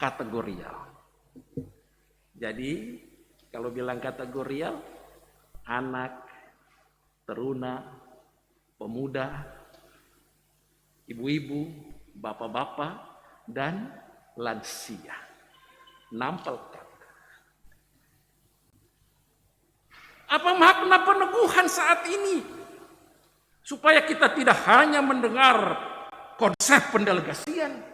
kategorial. Jadi kalau bilang kategorial, anak, teruna, pemuda, ibu-ibu, bapak-bapak, dan lansia. Nampalkan. Apa makna peneguhan saat ini? Supaya kita tidak hanya mendengar konsep pendelegasian,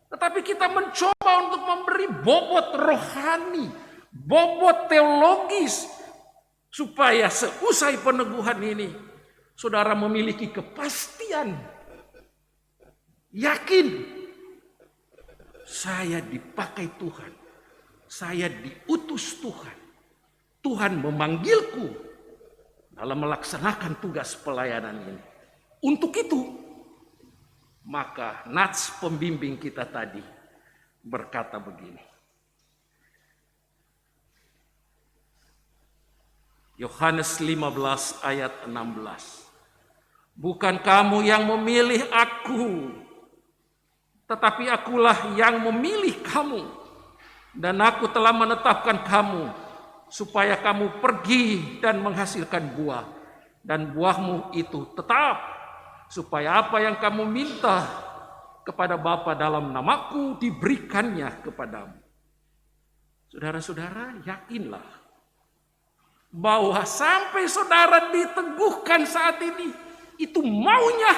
tetapi kita mencoba untuk memberi bobot rohani, bobot teologis, supaya seusai peneguhan ini, saudara memiliki kepastian, yakin, saya dipakai Tuhan, saya diutus Tuhan, Tuhan memanggilku dalam melaksanakan tugas pelayanan ini. Untuk itu, maka nats pembimbing kita tadi berkata begini. Yohanes 15 ayat 16. Bukan kamu yang memilih aku, tetapi akulah yang memilih kamu. Dan aku telah menetapkan kamu, supaya kamu pergi dan menghasilkan buah. Dan buahmu itu tetap, supaya apa yang kamu minta kepada Bapa dalam namaku diberikannya kepadamu. Saudara-saudara, yakinlah bahwa sampai saudara diteguhkan saat ini, itu maunya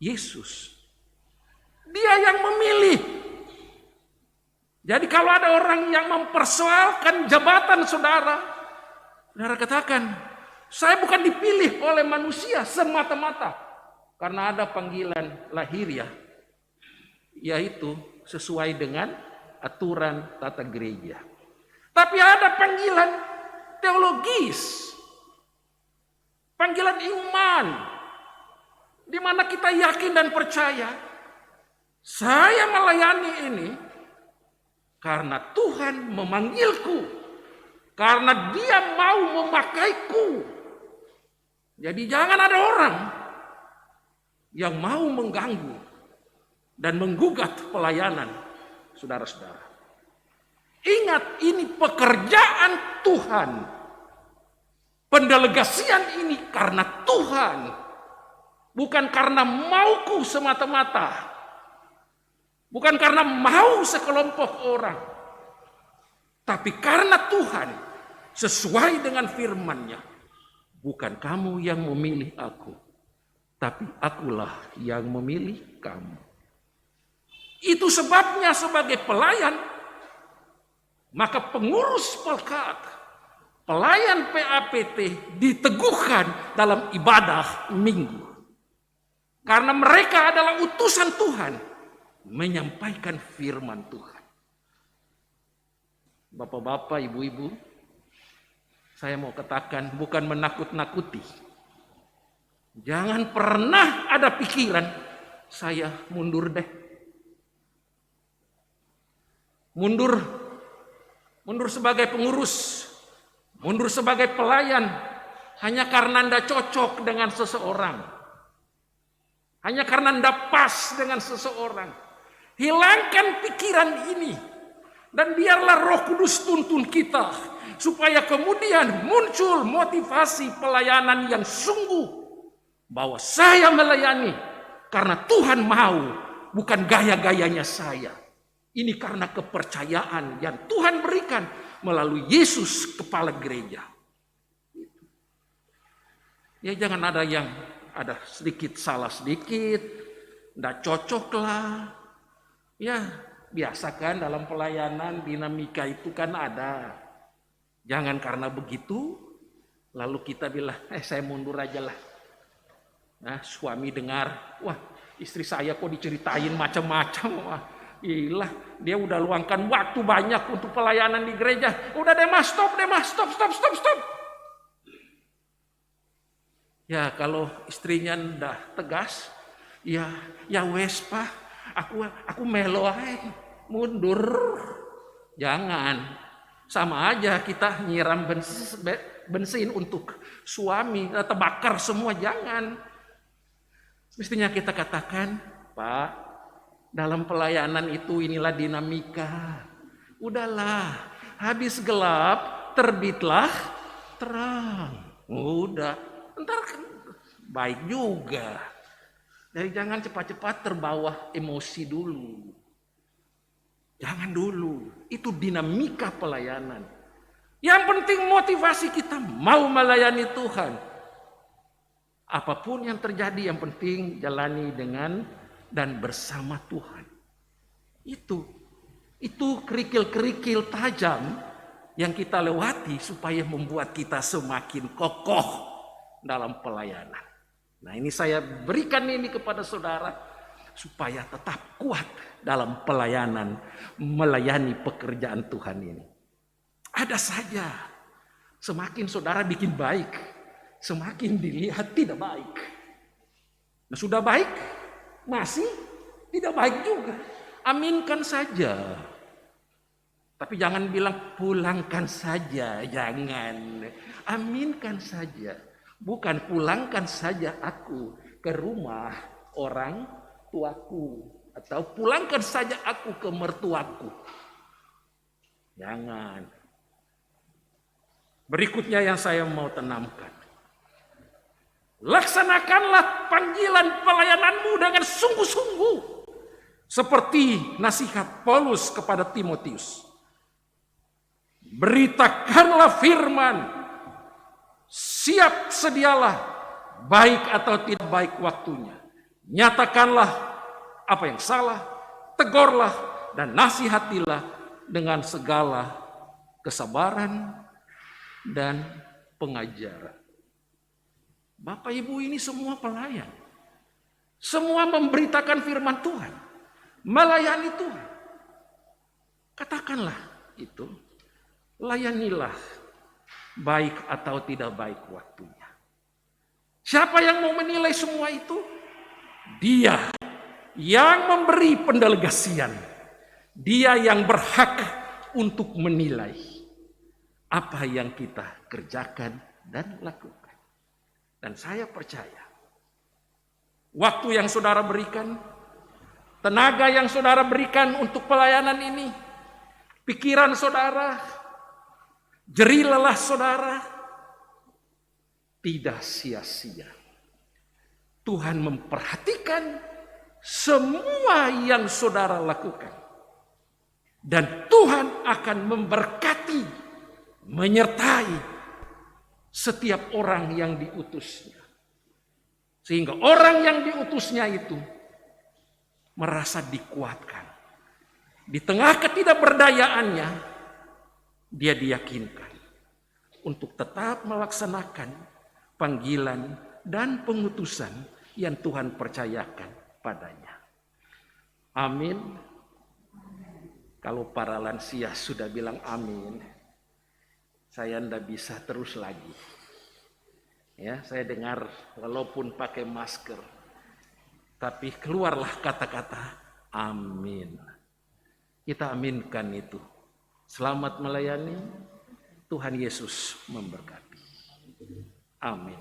Yesus. Dia yang memilih. Jadi kalau ada orang yang mempersoalkan jabatan saudara, saudara katakan, saya bukan dipilih oleh manusia semata-mata. Karena ada panggilan lahiriah, yaitu sesuai dengan aturan tata gereja. Tapi ada panggilan teologis, panggilan iman, di mana kita yakin dan percaya, saya melayani ini karena Tuhan memanggilku, karena Dia mau memakaiku. Jadi jangan ada orang yang mau mengganggu dan menggugat pelayanan saudara-saudara. Ingat, ini pekerjaan Tuhan. Pendelegasian ini karena Tuhan, bukan karena mauku semata-mata, bukan karena mau sekelompok orang, tapi karena Tuhan, sesuai dengan firman-Nya. Bukan kamu yang memilih aku, tapi akulah yang memilih kamu. Itu sebabnya sebagai pelayan, maka pengurus pelkat, pelayan PAPT diteguhkan dalam ibadah minggu. Karena mereka adalah utusan Tuhan menyampaikan firman Tuhan. Bapak-bapak, ibu-ibu, saya mau katakan bukan menakut-nakuti. Jangan pernah ada pikiran, saya mundur deh. Mundur sebagai pengurus, mundur sebagai pelayan, hanya karena Anda cocok dengan seseorang. Hanya karena Anda pas dengan seseorang. Hilangkan pikiran ini. Dan biarlah Roh Kudus tuntun kita, supaya kemudian muncul motivasi pelayanan yang sungguh. Bahwa saya melayani karena Tuhan mau, bukan gaya-gayanya saya. Ini karena kepercayaan yang Tuhan berikan melalui Yesus kepala gereja. Ya jangan ada yang ada sedikit salah sedikit, enggak cocok lah. Ya biasa kan dalam pelayanan dinamika itu kan ada. Jangan karena begitu lalu kita bilang, saya mundur aja lah. Nah suami dengar, wah istri saya kok diceritain macam-macam, wah ilah, dia udah luangkan waktu banyak untuk pelayanan di gereja. Udah deh mas, stop. Ya kalau istrinya udah tegas, ya wes pak, aku melo aja, mundur. Jangan, sama aja kita nyiram bensin untuk suami, terbakar semua, jangan. Mestinya kita katakan, Pak, Dalam pelayanan itu inilah dinamika. Udahlah, habis gelap, terbitlah terang. Udah, ntar baik juga. Jadi jangan cepat-cepat terbawa emosi dulu. Jangan dulu, itu dinamika pelayanan. Yang penting motivasi kita mau melayani Tuhan. Apapun yang terjadi yang penting jalani dengan dan bersama Tuhan. Itu kerikil-kerikil tajam yang kita lewati supaya membuat kita semakin kokoh dalam pelayanan. Nah, ini saya berikan ini kepada saudara supaya tetap kuat dalam pelayanan melayani pekerjaan Tuhan ini. Ada saja semakin saudara bikin baik, semakin dilihat tidak baik. Nah, sudah baik, masih tidak baik juga. Aminkan saja. Tapi jangan bilang pulangkan saja, jangan. Aminkan saja. Bukan pulangkan saja aku ke rumah orang tuaku. Atau pulangkan saja aku ke mertuaku. Jangan. Berikutnya yang saya mau tanamkan. Laksanakanlah panggilan pelayananmu dengan sungguh-sungguh. Seperti nasihat Paulus kepada Timotius. Beritakanlah firman. Siap sedialah. Baik atau tidak baik waktunya. Nyatakanlah apa yang salah. Tegurlah dan nasihatilah dengan segala kesabaran dan pengajaran. Bapak Ibu ini semua pelayan. Semua memberitakan firman Tuhan. Melayani Tuhan. Katakanlah itu. Layanilah. Baik atau tidak baik waktunya. Siapa yang mau menilai semua itu? Dia yang memberi pendelegasian. Dia yang berhak untuk menilai apa yang kita kerjakan dan lakukan. Dan saya percaya waktu yang saudara berikan, tenaga yang saudara berikan untuk pelayanan ini, pikiran saudara, jerih lelah saudara, tidak sia-sia. Tuhan memperhatikan semua yang saudara lakukan. Dan Tuhan akan memberkati, menyertai setiap orang yang diutusnya. Sehingga orang yang diutusnya itu merasa dikuatkan. Di tengah ketidakberdayaannya, dia diyakinkan untuk tetap melaksanakan panggilan dan pengutusan yang Tuhan percayakan padanya. Amin. Kalau para lansia sudah bilang amin, saya tidak bisa terus lagi. Ya, saya dengar walaupun pakai masker, tapi keluarlah kata-kata amin. Kita aminkan itu. Selamat melayani, Tuhan Yesus memberkati. Amin.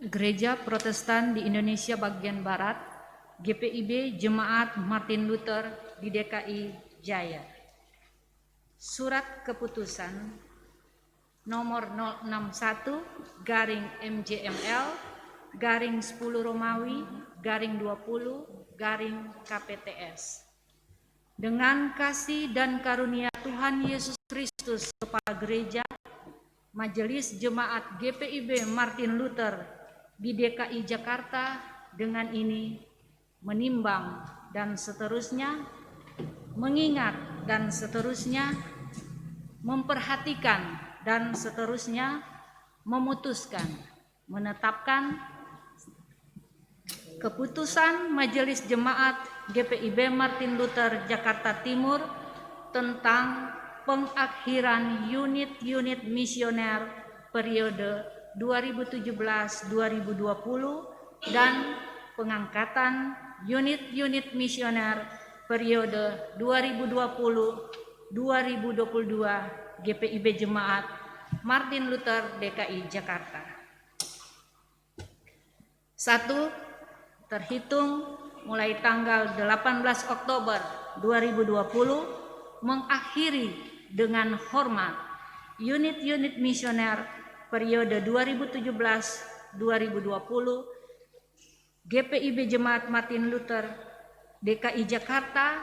Gereja Protestan di Indonesia bagian Barat, GPIB Jemaat Martin Luther di DKI Jaya. Surat keputusan nomor 061/MJML/10 Romawi/20/KPTS. Dengan kasih dan karunia Tuhan Yesus Kristus kepada gereja, Majelis Jemaat GPIB Martin Luther di DKI Jakarta dengan ini menimbang dan seterusnya, mengingat dan seterusnya, memperhatikan dan seterusnya, memutuskan, menetapkan keputusan Majelis Jemaat GPIB Martin Luther Jakarta Timur tentang pengakhiran unit-unit misioner periode 2017-2020 dan pengangkatan unit-unit misioner periode 2020-2022 GPIB Jemaat Martin Luther DKI Jakarta. 1. Terhitung mulai tanggal 18 Oktober 2020 mengakhiri dengan hormat unit-unit misioner periode 2017-2020 GPIB Jemaat Martin Luther DKI Jakarta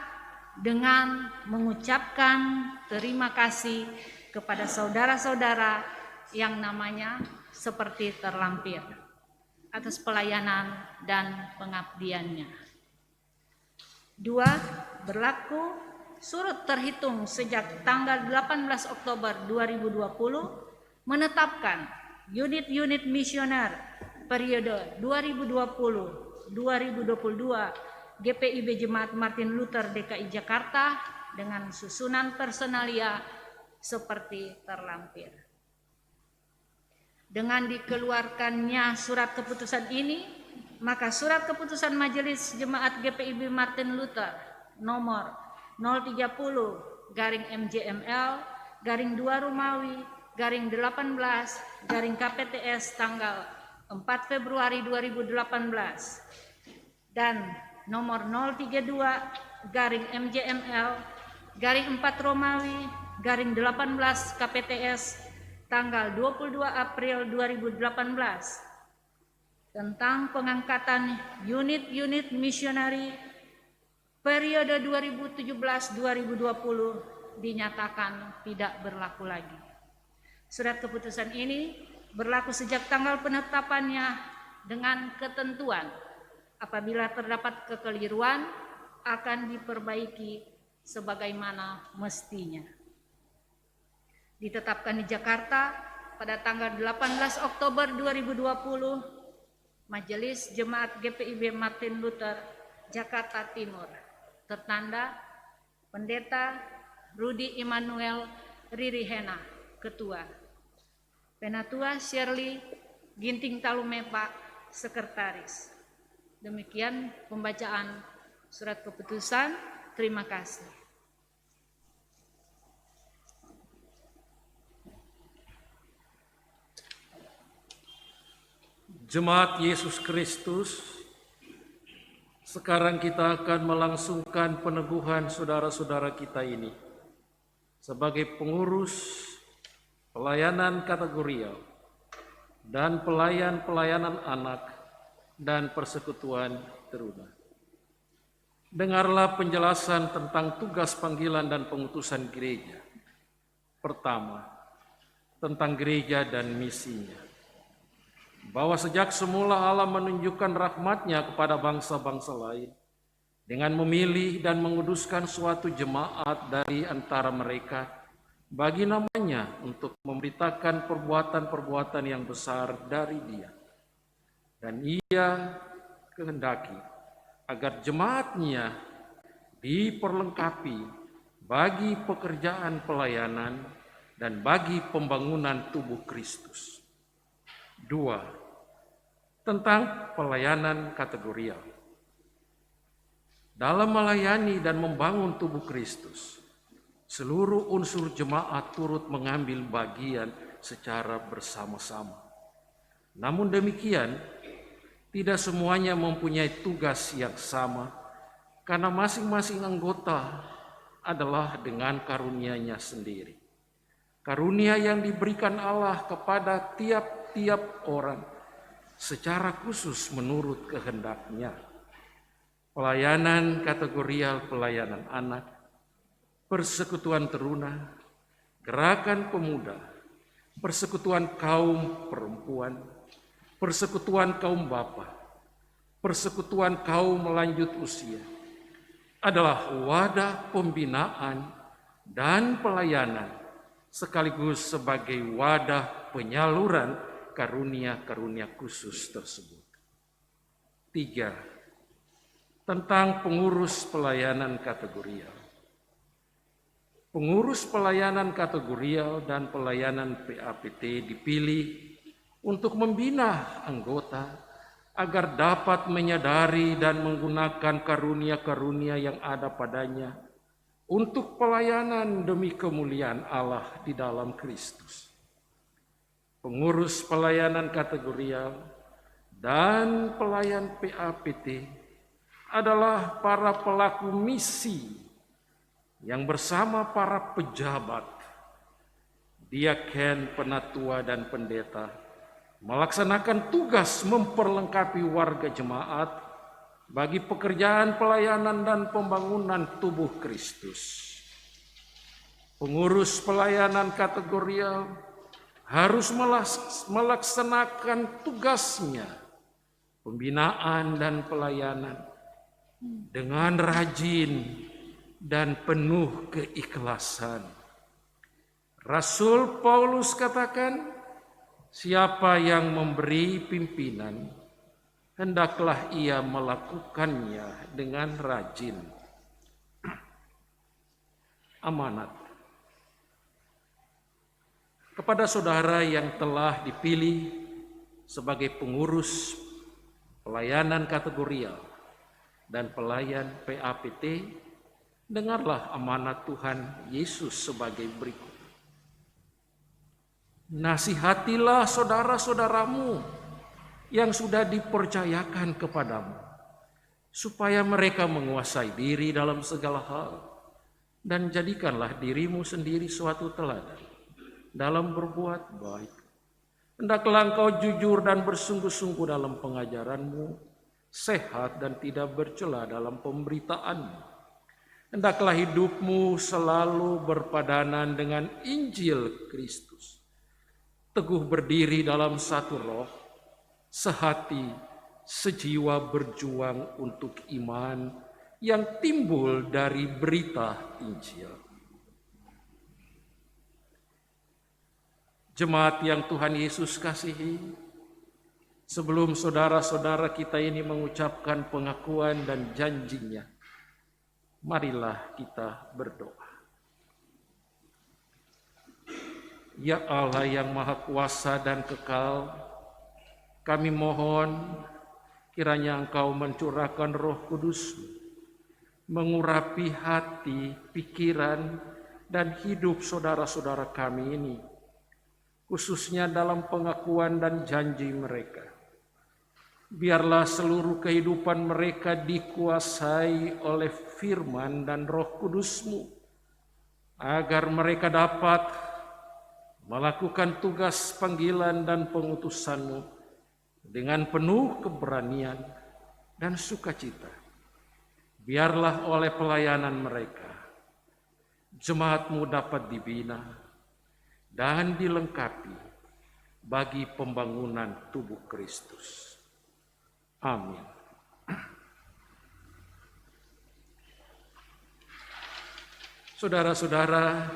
dengan mengucapkan terima kasih kepada saudara-saudara yang namanya seperti terlampir atas pelayanan dan pengabdiannya. 2. Berlaku surut terhitung sejak tanggal 18 Oktober 2020 menetapkan unit-unit misioner periode 2020-2022 GPIB Jemaat Martin Luther DKI Jakarta dengan susunan personalia seperti terlampir. Dengan dikeluarkannya surat keputusan ini, maka surat keputusan Majelis Jemaat GPIB Martin Luther nomor 030/MJML/2 Romawi/18/KPTS tanggal 4 Februari 2018 dan nomor 032/MJML/4 Romawi/18 KPTS tanggal 22 April 2018 tentang pengangkatan unit-unit misioneri periode 2017-2020 dinyatakan tidak berlaku lagi. Surat keputusan ini berlaku sejak tanggal penetapannya dengan ketentuan apabila terdapat kekeliruan akan diperbaiki sebagaimana mestinya. Ditetapkan di Jakarta pada tanggal 18 Oktober 2020, Majelis Jemaat GPIB Martin Luther Jakarta Timur, tertanda Pendeta Rudi Immanuel Ririhena, Ketua. Penatua Shirley Ginting Talumepa, Sekretaris. Demikian pembacaan surat keputusan. Terima kasih. Jemaat Yesus Kristus, sekarang kita akan melangsungkan peneguhan saudara-saudara kita ini sebagai pengurus pelayanan kategorial dan pelayanan anak dan persekutuan teruna. Dengarlah penjelasan tentang tugas panggilan dan pengutusan gereja. Pertama, tentang gereja dan misinya. Bahwa sejak semula Allah menunjukkan rahmat-Nya kepada bangsa-bangsa lain dengan memilih dan menguduskan suatu jemaat dari antara mereka bagi namanya untuk memberitakan perbuatan-perbuatan yang besar dari Dia. Dan Ia kehendaki agar jemaat-Nya diperlengkapi bagi pekerjaan pelayanan dan bagi pembangunan tubuh Kristus. 2. Tentang pelayanan kategorial. Dalam melayani dan membangun tubuh Kristus, seluruh unsur jemaat turut mengambil bagian secara bersama-sama. Namun demikian, Tidak semuanya mempunyai tugas yang sama, karena masing-masing anggota adalah dengan karunia-Nya sendiri. Karunia yang diberikan Allah kepada tiap-tiap orang secara khusus menurut kehendak-Nya. Pelayanan kategorial, pelayanan anak, persekutuan teruna, gerakan pemuda, persekutuan kaum perempuan, persekutuan kaum bapa, persekutuan kaum lanjut usia adalah wadah pembinaan dan pelayanan sekaligus sebagai wadah penyaluran karunia-karunia khusus tersebut. 3. Tentang pengurus pelayanan kategorial. Pengurus pelayanan kategorial dan pelayanan PAPT dipilih untuk membina anggota agar dapat menyadari dan menggunakan karunia-karunia yang ada padanya untuk pelayanan demi kemuliaan Allah di dalam Kristus. Pengurus pelayanan kategorial dan pelayan PAPT adalah para pelaku misi yang bersama para pejabat, diaken, penatua, dan pendeta melaksanakan tugas memperlengkapi warga jemaat bagi pekerjaan pelayanan dan pembangunan tubuh Kristus. Pengurus pelayanan kategorial harus melaksanakan tugasnya, pembinaan dan pelayanan, dengan rajin dan penuh keikhlasan. Rasul Paulus katakan, siapa yang memberi pimpinan, hendaklah ia melakukannya dengan rajin. Amanat. Kepada saudara yang telah dipilih sebagai pengurus pelayanan kategorial dan pelayan PAPT, dengarlah amanat Tuhan Yesus sebagai berikut. Nasihatilah saudara-saudaramu yang sudah dipercayakan kepadamu, supaya mereka menguasai diri dalam segala hal, dan jadikanlah dirimu sendiri suatu teladan dalam berbuat baik. Hendaklah engkau jujur dan bersungguh-sungguh dalam pengajaranmu, sehat dan tidak bercela dalam pemberitaanmu. Hendaklah hidupmu selalu berpadanan dengan Injil Kristus, teguh berdiri dalam satu roh, sehati, sejiwa berjuang untuk iman yang timbul dari berita Injil. Jemaat yang Tuhan Yesus kasihi, sebelum saudara-saudara kita ini mengucapkan pengakuan dan janjinya, marilah kita berdoa. Ya Allah yang Maha Kuasa dan Kekal, kami mohon kiranya Engkau mencurahkan Roh Kudus, mengurapi hati, pikiran, dan hidup saudara-saudara kami ini, khususnya dalam pengakuan dan janji mereka. Biarlah seluruh kehidupan mereka dikuasai oleh firman dan Roh Kudus-Mu, agar mereka dapat melakukan tugas panggilan dan pengutusan-Mu dengan penuh keberanian dan sukacita. Biarlah oleh pelayanan mereka, jemaat-Mu dapat dibina dan dilengkapi bagi pembangunan tubuh Kristus. Amin. Saudara-saudara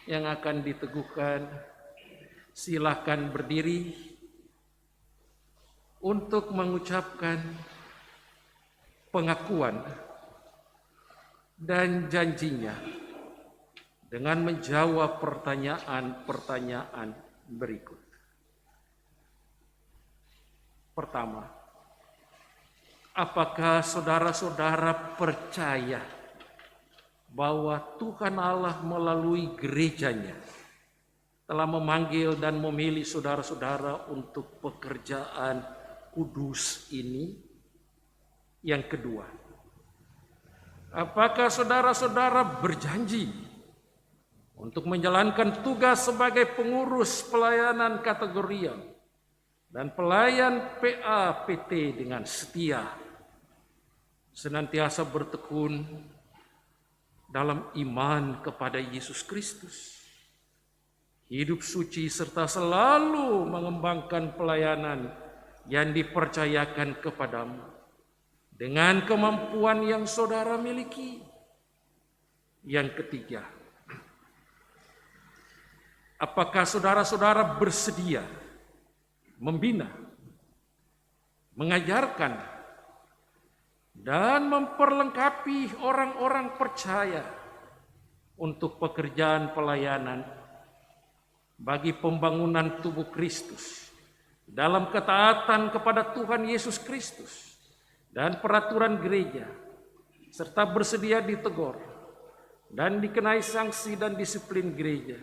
yang akan diteguhkan, silakan berdiri untuk mengucapkan pengakuan dan janjinya dengan menjawab pertanyaan-pertanyaan berikut. Pertama, apakah saudara-saudara percaya bahwa Tuhan Allah melalui gerejanya telah memanggil dan memilih saudara-saudara untuk pekerjaan kudus ini? Yang kedua, apakah saudara-saudara berjanji untuk menjalankan tugas sebagai pengurus pelayanan kategorial dan pelayan PAPT dengan setia, senantiasa bertekun dalam iman kepada Yesus Kristus, hidup suci, serta selalu mengembangkan pelayanan yang dipercayakan kepadamu dengan kemampuan yang saudara miliki? Yang ketiga, apakah saudara-saudara bersedia membina, mengajarkan, dan memperlengkapi orang-orang percaya untuk pekerjaan pelayanan bagi pembangunan tubuh Kristus dalam ketaatan kepada Tuhan Yesus Kristus dan peraturan gereja, serta bersedia ditegur dan dikenai sanksi dan disiplin gereja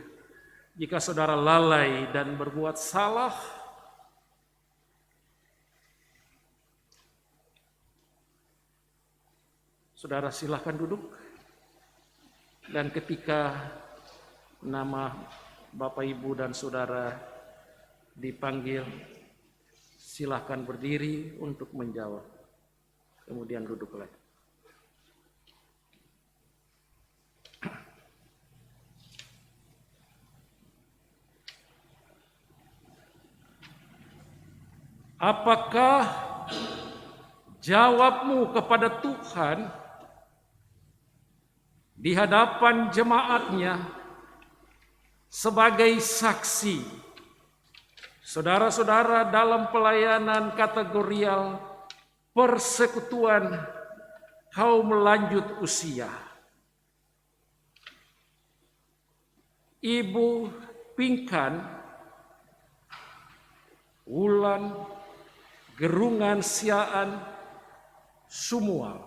jika saudara lalai dan berbuat salah? Saudara silahkan duduk, dan ketika nama Bapak, Ibu, dan saudara dipanggil, silahkan berdiri untuk menjawab. Kemudian duduk lagi. Apakah jawabmu kepada Tuhan di hadapan jemaatnya sebagai saksi saudara-saudara dalam pelayanan kategorial persekutuan kaum lanjut usia? Ibu Pingkan Wulan Gerungan Siaan Sumual,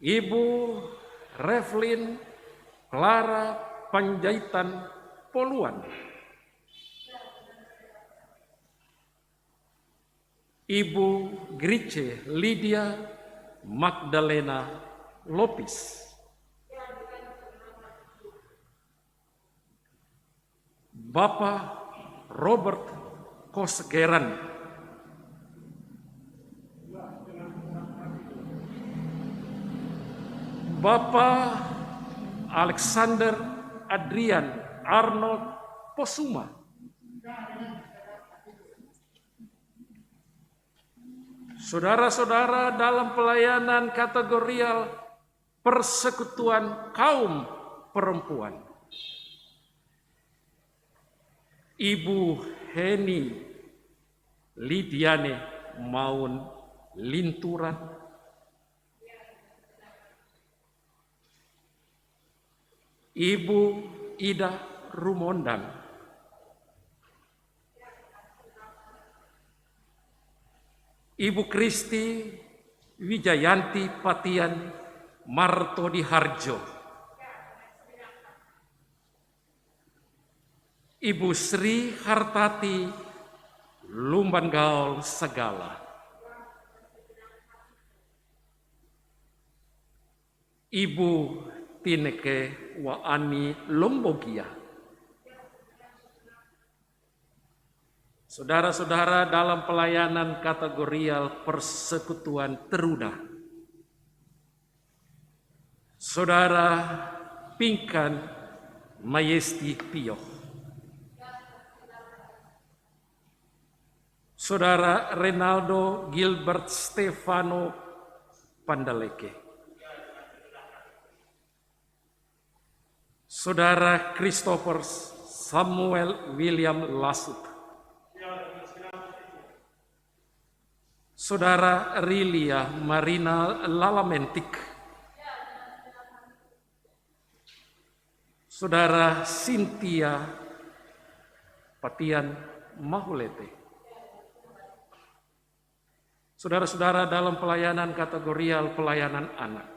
Ibu Revlin Clara Panjaitan Poluan, Ibu Grice Lydia Magdalena Lopis, Bapak Robert Kosgeran, Bapak Alexander Adrian Arnold Posuma, saudara-saudara dalam pelayanan kategorial persekutuan kaum perempuan, Ibu Heni Lidiane Maun Linturan, Ibu Ida Rumondang, Ibu Kristi Wijayanti Patian Martodi Harjo, Ibu Sri Hartati Lumban Gaul Segala, Ibu Tineke Waani Lombogia, saudara-saudara dalam pelayanan kategorial persekutuan Teruna, Saudara Pingkan Mayesti Pio, Saudara Renaldo Gilbert Stefano Pandaleke, Saudara Christopher Samuel William Lasut, Saudara Rilia Marina Lalamentik, Saudara Cynthia Patian Mahulete, saudara-saudara dalam pelayanan kategorial pelayanan anak,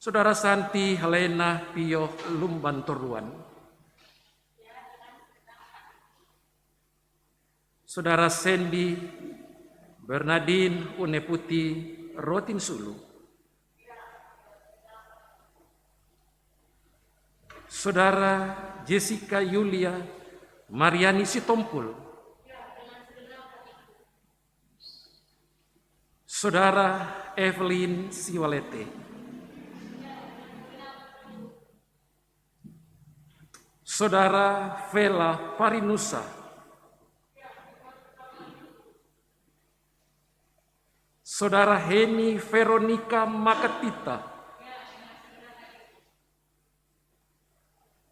Saudara Santi Helena Pio Lumbantoruan, Saudara Sandy Bernardine Uneputi Rotin Sulu, Saudara Jessica Yulia Mariani Sitompul, Saudara Evelyn Siwalete, Saudara Vela Parinusa, Saudara Heni Veronica Makatita,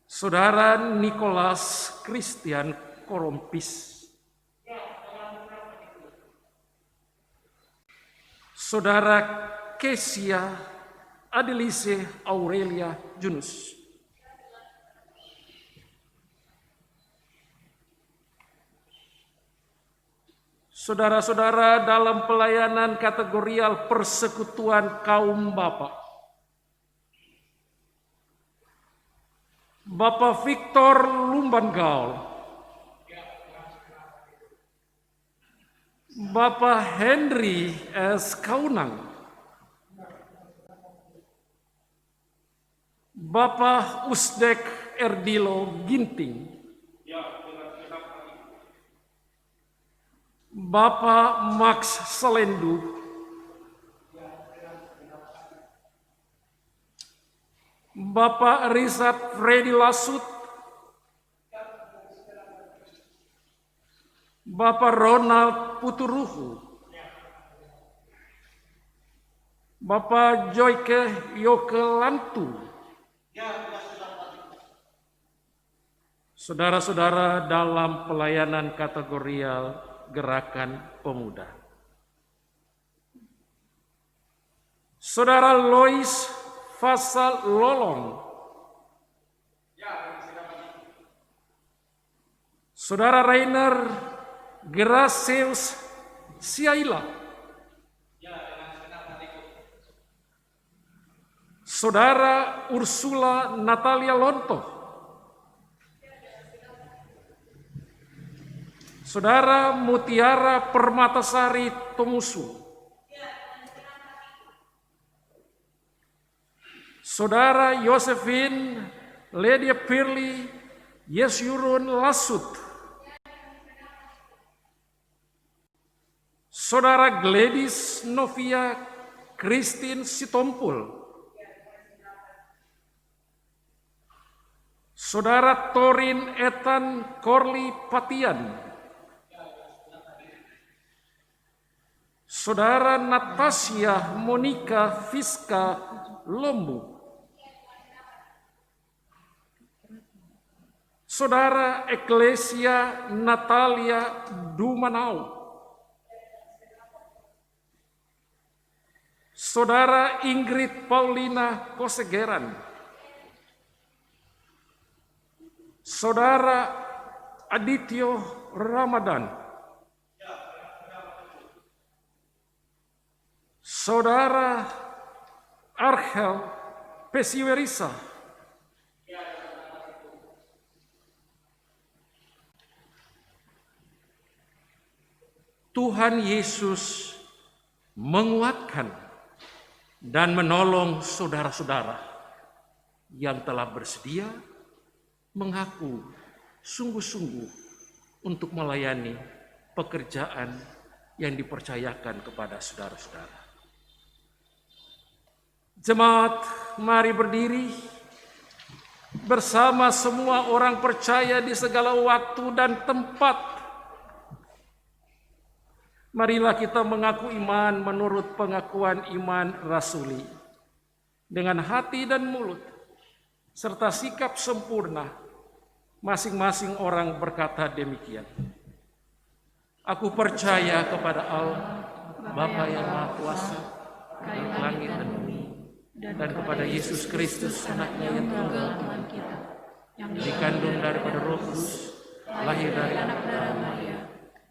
Saudara Nicholas Christian Korompis, Saudara Kesia Adelise Aurelia Junus, saudara-saudara dalam pelayanan kategorial persekutuan kaum Bapak, Bapak Victor Lumbangaul, Bapak Henry S. Kaunang, Bapak Usdek Erdilo Ginting, Bapak Max Selendu, Bapak Rizat Freddy Lasut, Bapak Ronald Puturuhu, Bapak Joyke Yoke Lantu, saudara-saudara dalam pelayanan kategorial Gerakan Pemuda, Saudara Lois Fasal Lolong, Saudara Rainer Gracius Siaila, Saudara Ursula Natalia Lonto, Saudara Mutiara Permatasari Tomusu, Saudara Josephine Ledia Pirli Yesyurun Lasut, Saudara Gladys Novia Christine Sitompul, Saudara Torin Ethan Korli Patian, Saudara Natasha Monica Fiska Lombu, Saudara Eklesia Natalia Dumanau, Saudara Ingrid Paulina Kosegeran, Saudara Adityo Ramadan, Saudara Arhel Pesiwerisa, Tuhan Yesus menguatkan dan menolong saudara-saudara yang telah bersedia mengaku sungguh-sungguh untuk melayani pekerjaan yang dipercayakan kepada saudara-saudara. Jemaat, mari berdiri bersama semua orang percaya di segala waktu dan tempat. Marilah kita mengaku iman menurut pengakuan iman rasuli, dengan hati dan mulut, serta sikap sempurna. Masing-masing orang berkata demikian. Aku percaya kepada Allah, Bapa yang Maha Kuasa, langit dan bumi, dan kepada Yesus Kristus, Anaknya yang tunggal Tuhan kita, yang dikandung daripada Roh Kudus, lahir dari anak darah Maria,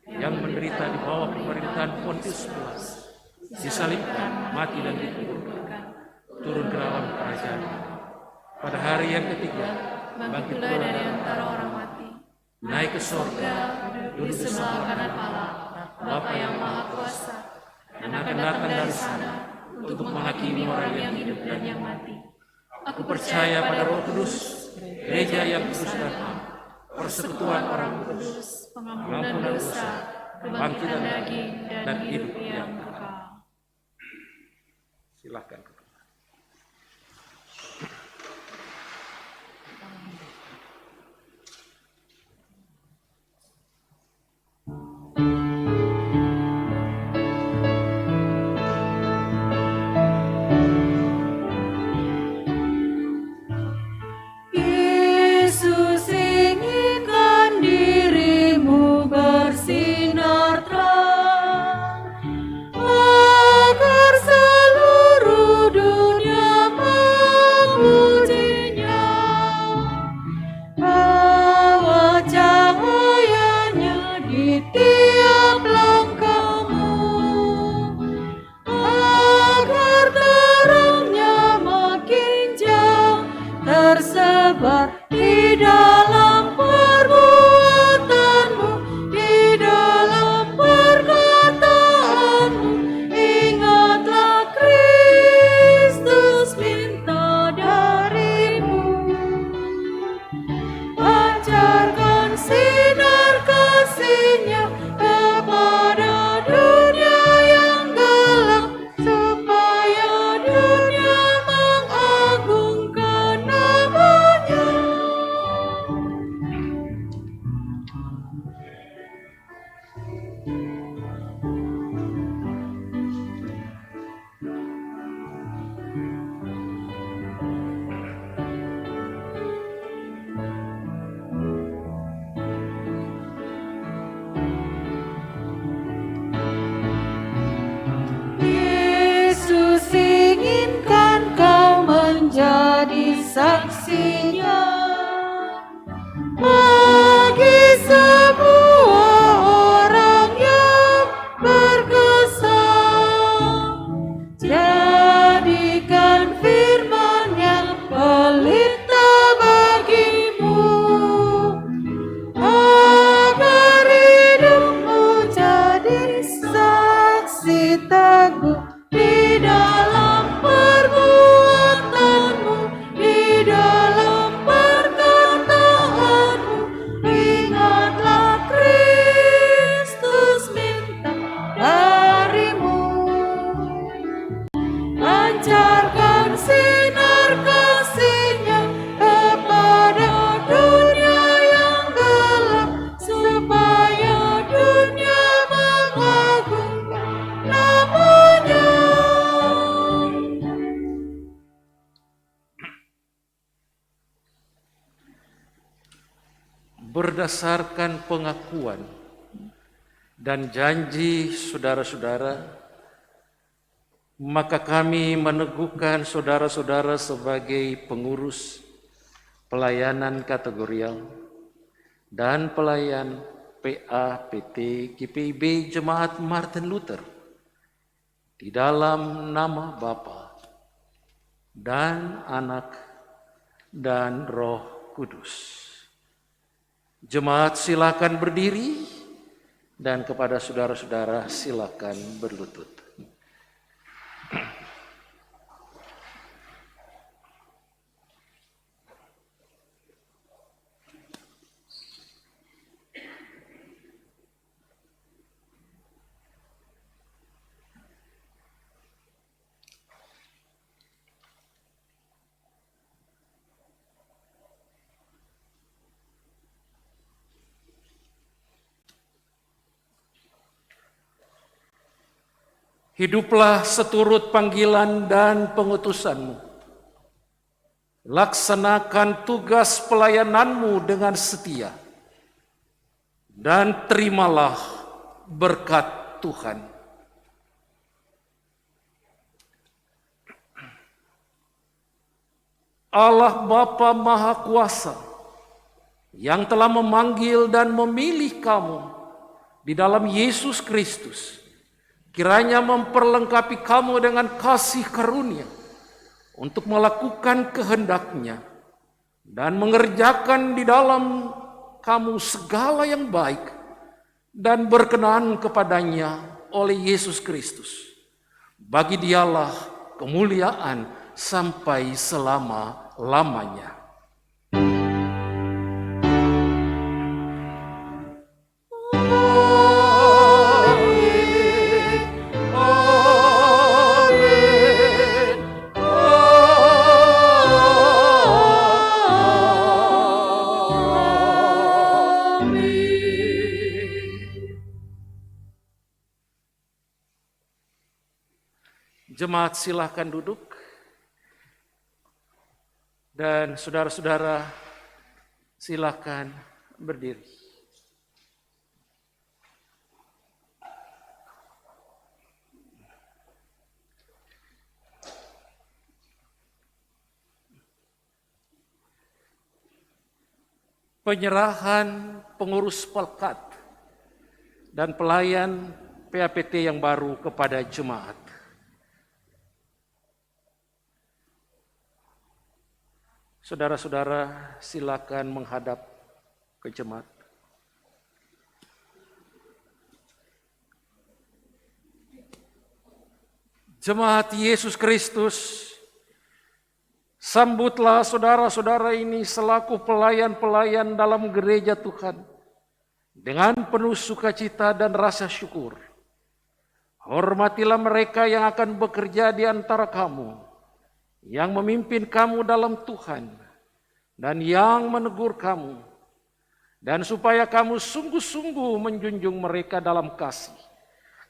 yang menderita di bawah pemerintahan Pontius Pilatus, disalibkan, mati dan dikuburkan, turun ke dalam kerajaan. Pada hari yang ketiga, bangkit pula dari antara orang mati, naik ke surga, duduk di sebelah kanan Allah, Bapa yang Maha Kuasa, dan akan datang dari sana untuk menghakimi orang yang hidup dan yang mati. Aku percaya pada Roh Kudus, gereja yang kudus dan am, persekutuan orang kudus, pengampunan dosa, kebangkitan daging, dan hidup yang kekal. Silakan. Yesus inginkan dirimu bersinar terang, agar seluruh dunia memujinya. Bawa cahayanya di tiap langkahmu, agar terangnya makin jauh tersebar di dalam perbuatanmu, di dalam perkataanmu. Ingatlah Kristus minta darimu, pancarkan sinar kasih-Nya kepada dunia yang gelap, supaya dunia mengagungkan nama-Nya. Yesus inginkan kau menjadi saksinya bagi semua orang yang berkesan. Jadikan firman-Nya pelita bagimu, agar hidupmu jadi saksi teguh di dalam perbuatanmu, di dalam perkataanmu. Ingatlah Kristus minta darimu, pancarkan sinar kasih-Nya kepada dunia yang gelap, supaya dunia mengagungkan nama-Nya. Berdasarkan pengakuan dan janji saudara-saudara, maka kami meneguhkan saudara-saudara sebagai pengurus pelayanan kategorial dan pelayan PA-PT GPIB Jemaat Martin Luther di dalam nama Bapa dan Anak dan Roh Kudus. Jemaat silakan berdiri, dan kepada saudara-saudara silakan berlutut. Hiduplah seturut panggilan dan pengutusanmu. Laksanakan tugas pelayananmu dengan setia. Dan terimalah berkat Tuhan. Allah Bapa Maha Kuasa yang telah memanggil dan memilih kamu di dalam Yesus Kristus, kiranya memperlengkapi kamu dengan kasih karunia untuk melakukan kehendak-Nya dan mengerjakan di dalam kamu segala yang baik dan berkenan kepadanya oleh Yesus Kristus. Bagi Dialah kemuliaan sampai selama-lamanya. Jemaat silahkan duduk, dan saudara-saudara silahkan berdiri. Penyerahan pengurus pelkat dan pelayan PAPT yang baru kepada jemaat. Saudara-saudara silakan menghadap ke jemaat. Jemaat Yesus Kristus, sambutlah saudara-saudara ini selaku pelayan-pelayan dalam gereja Tuhan dengan penuh sukacita dan rasa syukur. Hormatilah mereka yang akan bekerja di antara kamu, yang memimpin kamu dalam Tuhan, dan yang menegur kamu, dan supaya kamu sungguh-sungguh menjunjung mereka dalam kasih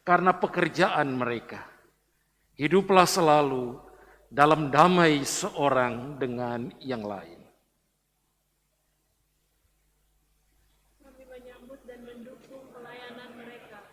karena pekerjaan mereka. Hiduplah selalu dalam damai seorang dengan yang lain. Kami menyambut dan mendukung pelayanan mereka.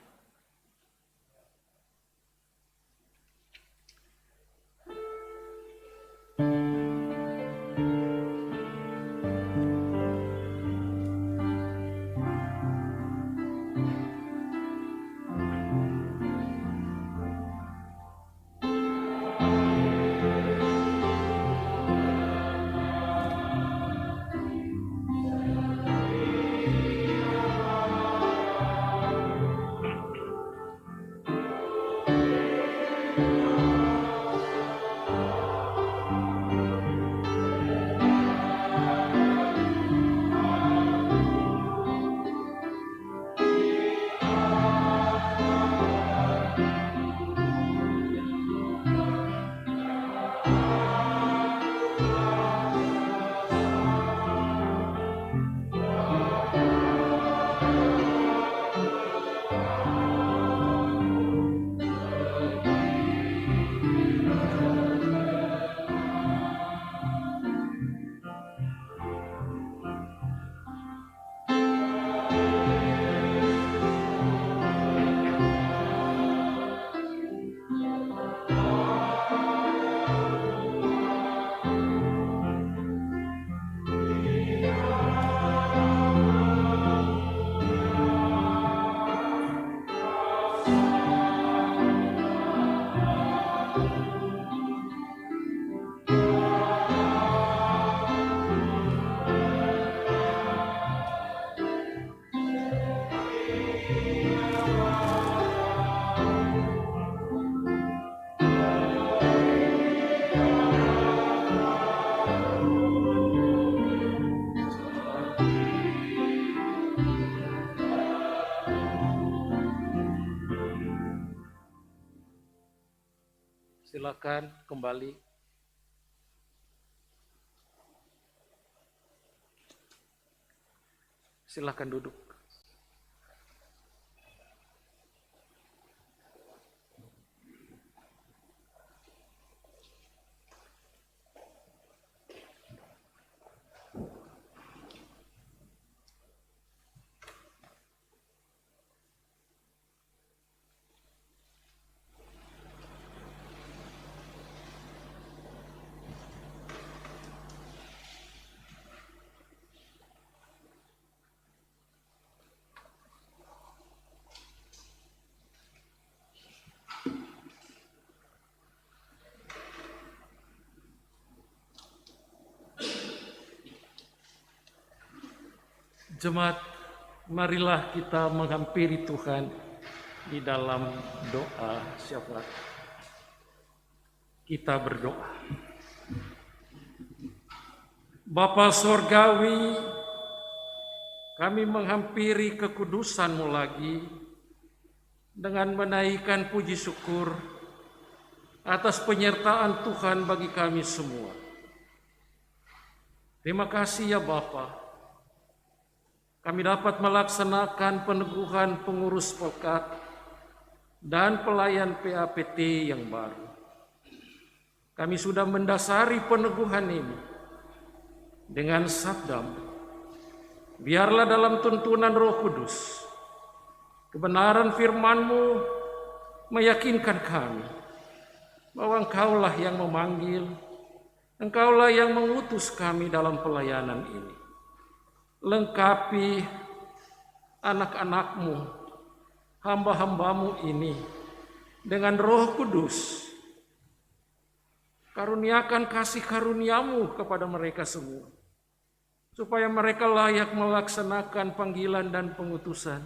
Silakan kembali. Silakan duduk. Jemaat, marilah kita menghampiri Tuhan di dalam doa syafaat. Kita berdoa. Bapa Sorgawi, kami menghampiri kekudusan-Mu lagi dengan menaikkan puji syukur atas penyertaan Tuhan bagi kami semua. Terima kasih ya Bapa. Kami dapat melaksanakan peneguhan pengurus Pelkat dan pelayan PAPT yang baru. Kami sudah mendasari peneguhan ini dengan sabdamu. Biarlah dalam tuntunan Roh Kudus, kebenaran firman-Mu meyakinkan kami bahwa Engkaulah yang memanggil, Engkaulah yang mengutus kami dalam pelayanan ini. Lengkapi anak-anak-Mu, hamba-hamba-Mu ini dengan Roh Kudus. Karuniakan kasih karunia-Mu kepada mereka semua, supaya mereka layak melaksanakan panggilan dan pengutusan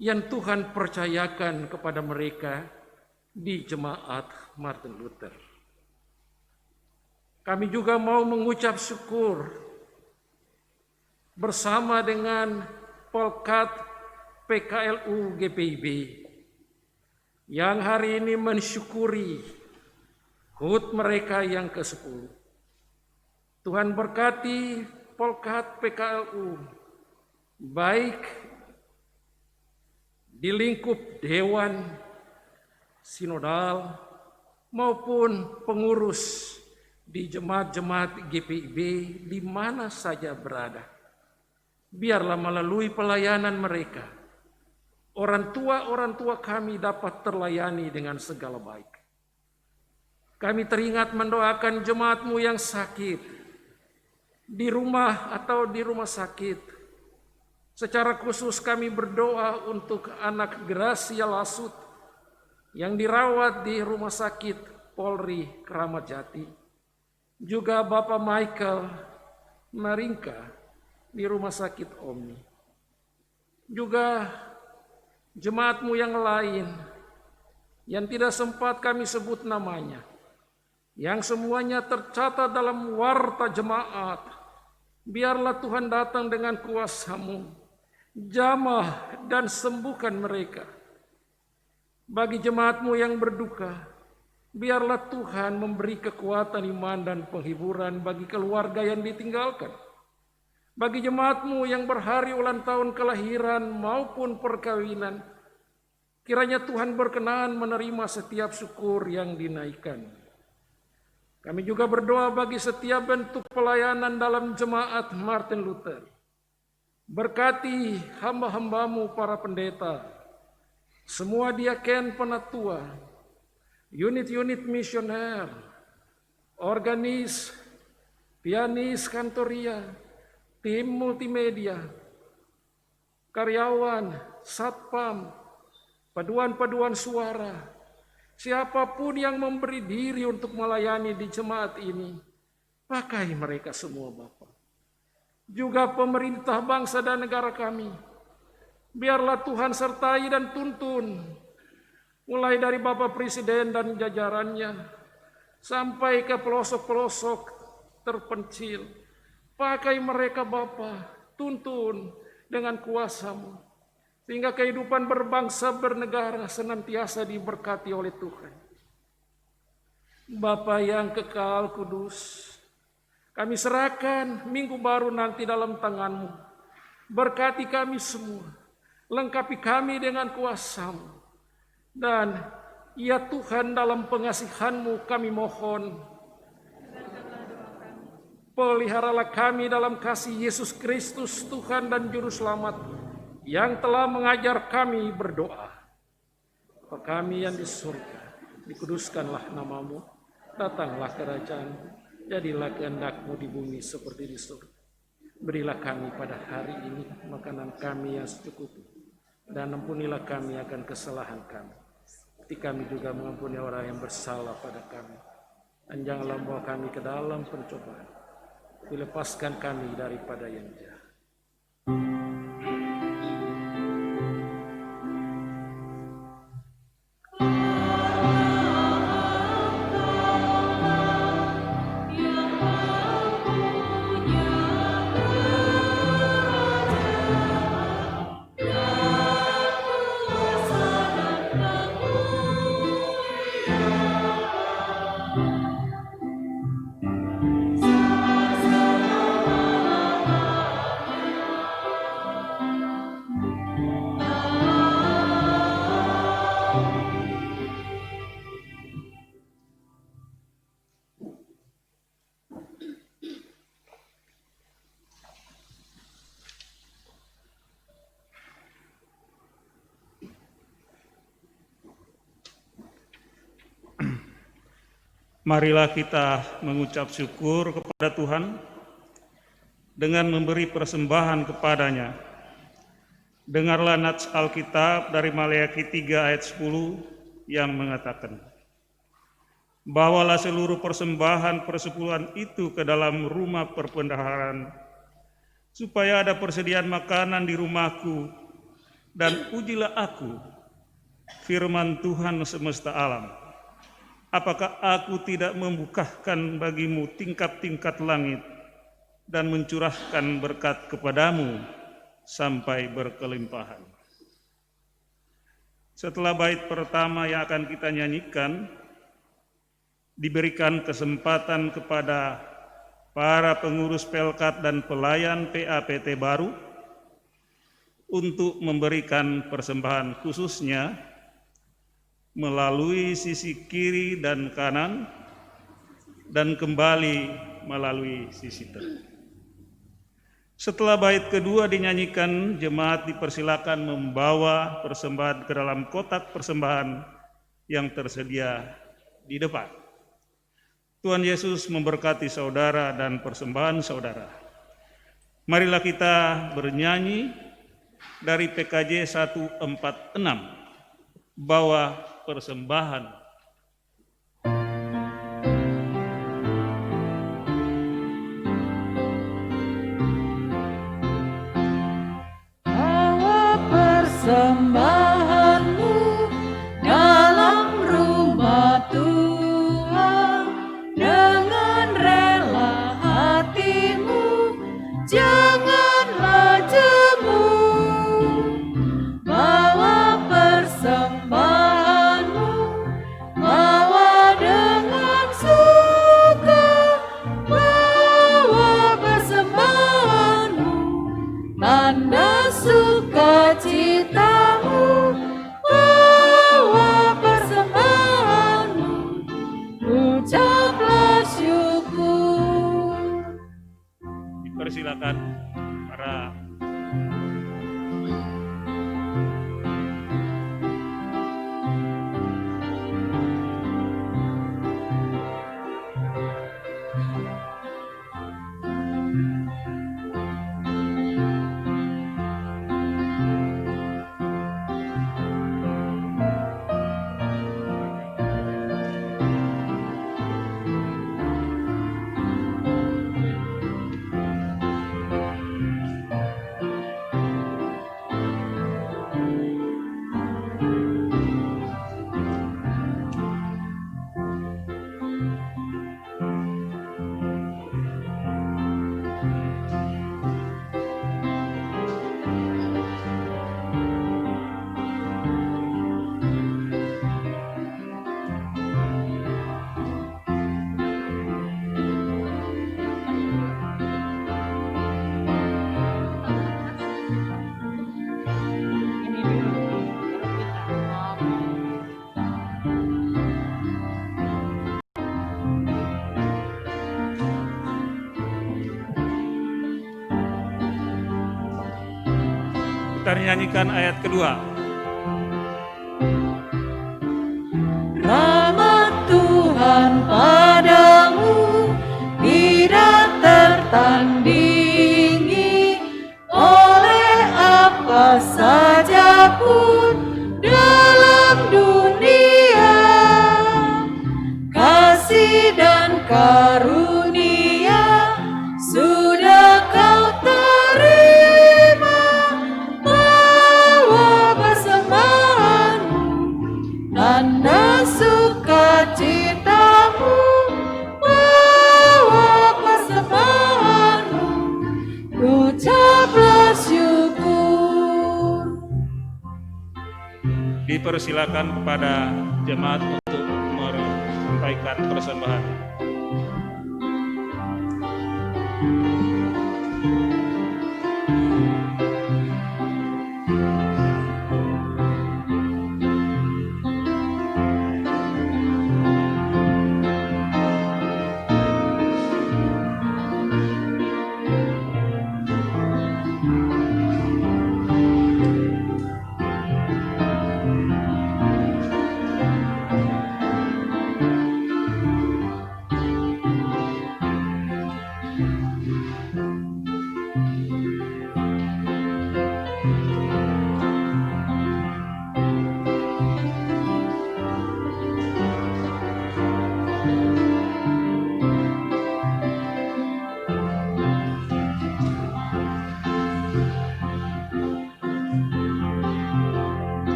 yang Tuhan percayakan kepada mereka di Jemaat Martin Luther. Kami juga mau mengucap syukur bersama dengan Pelkat PKLU GPIB yang hari ini mensyukuri HUT mereka yang ke-10. Tuhan berkati Pelkat PKLU baik di lingkup Dewan Sinodal maupun pengurus di jemaat-jemaat GPIB di mana saja berada. Biarlah melalui pelayanan mereka, orang tua kami dapat terlayani dengan segala baik. Kami teringat mendoakan jemaat-Mu yang sakit, di rumah atau di rumah sakit. Secara khusus kami berdoa untuk anak Gracia Lasut yang dirawat di Rumah Sakit Polri Kramat Jati. Juga Bapak Michael Maringka di Rumah Sakit Omni. Juga jemaat-Mu yang lain yang tidak sempat kami sebut namanya, yang semuanya tercatat dalam warta jemaat. Biarlah Tuhan datang dengan kuasa-Mu, jamah dan sembuhkan mereka. Bagi jemaat-Mu yang berduka, biarlah Tuhan memberi kekuatan iman dan penghiburan bagi keluarga yang ditinggalkan. Bagi jemaat-Mu yang berhari ulang tahun kelahiran maupun perkawinan, kiranya Tuhan berkenan menerima setiap syukur yang dinaikkan. Kami juga berdoa bagi setiap bentuk pelayanan dalam jemaat Martin Luther. Berkati hamba-hamba-Mu para pendeta, semua diaken penatua, unit-unit misioner, organis, pianis kantoria, tim multimedia, karyawan, satpam, paduan-paduan suara, siapapun yang memberi diri untuk melayani di jemaat ini, pakai mereka semua Bapa. Juga pemerintah bangsa dan negara kami, biarlah Tuhan sertai dan tuntun, mulai dari Bapak Presiden dan jajarannya, sampai ke pelosok-pelosok terpencil. Pakai mereka Bapa, tuntun dengan kuasa-Mu, sehingga kehidupan berbangsa bernegara senantiasa diberkati oleh Tuhan. Bapa yang kekal kudus, kami serahkan minggu baru nanti dalam tangan-Mu. Berkati kami semua, lengkapi kami dengan kuasa-Mu. Dan ya Tuhan, dalam pengasihan-Mu kami mohon, peliharalah kami dalam kasih Yesus Kristus Tuhan dan Juru Selamat yang telah mengajar kami berdoa. Bapa kami yang di surga, dikuduskanlah nama-Mu, datanglah kerajaan-Mu, jadilah kehendak-Mu di bumi seperti di surga. Berilah kami pada hari ini makanan kami yang secukupnya, dan ampunilah kami akan kesalahan kami, seperti kami juga mengampuni orang yang bersalah pada kami. Dan janganlah membawa kami ke dalam pencobaan, dilepaskan kami daripada yang jahat. Marilah kita mengucap syukur kepada Tuhan dengan memberi persembahan kepadanya. Dengarlah nats Alkitab dari Maleakhi 3 ayat 10 yang mengatakan, "Bawalah seluruh persembahan persepuluhan itu ke dalam rumah perbendaharaan, supaya ada persediaan makanan di rumahku, dan ujilah aku, firman Tuhan semesta alam. Apakah aku tidak membukakan bagimu tingkap-tingkat langit dan mencurahkan berkat kepadamu sampai berkelimpahan?" Setelah bait pertama yang akan kita nyanyikan, diberikan kesempatan kepada para pengurus Pelkat dan pelayan PAPT baru untuk memberikan persembahan khususnya melalui sisi kiri dan kanan dan kembali melalui sisi tengah. Setelah bait kedua dinyanyikan, jemaat dipersilakan membawa persembahan ke dalam kotak persembahan yang tersedia di depan. Tuhan Yesus memberkati saudara dan persembahan saudara. Marilah kita bernyanyi dari PKJ 146, bawa persembahan. Persembahanmu dalam rumah Tuhan, dengan rela hatimu, janganlah jemu. Bawa persembahanmu, bawa dengan suka, bawa persembahanmu, tanda sukacitamu, bawa persembahanmu, ucaplah syukur. Dipersilakan para kita nyanyikan ayat kedua. Rahmat Tuhan padamu tidak tertandingi oleh apa saja pun dalam dunia. Kasih dan karunia sudah kau terima. Bawa persembahanmu, tanda sukacitamu, bawa persembahanmu, ucaplah syukur. Dipersilakan kepada jemaat untuk menyampaikan persembahan.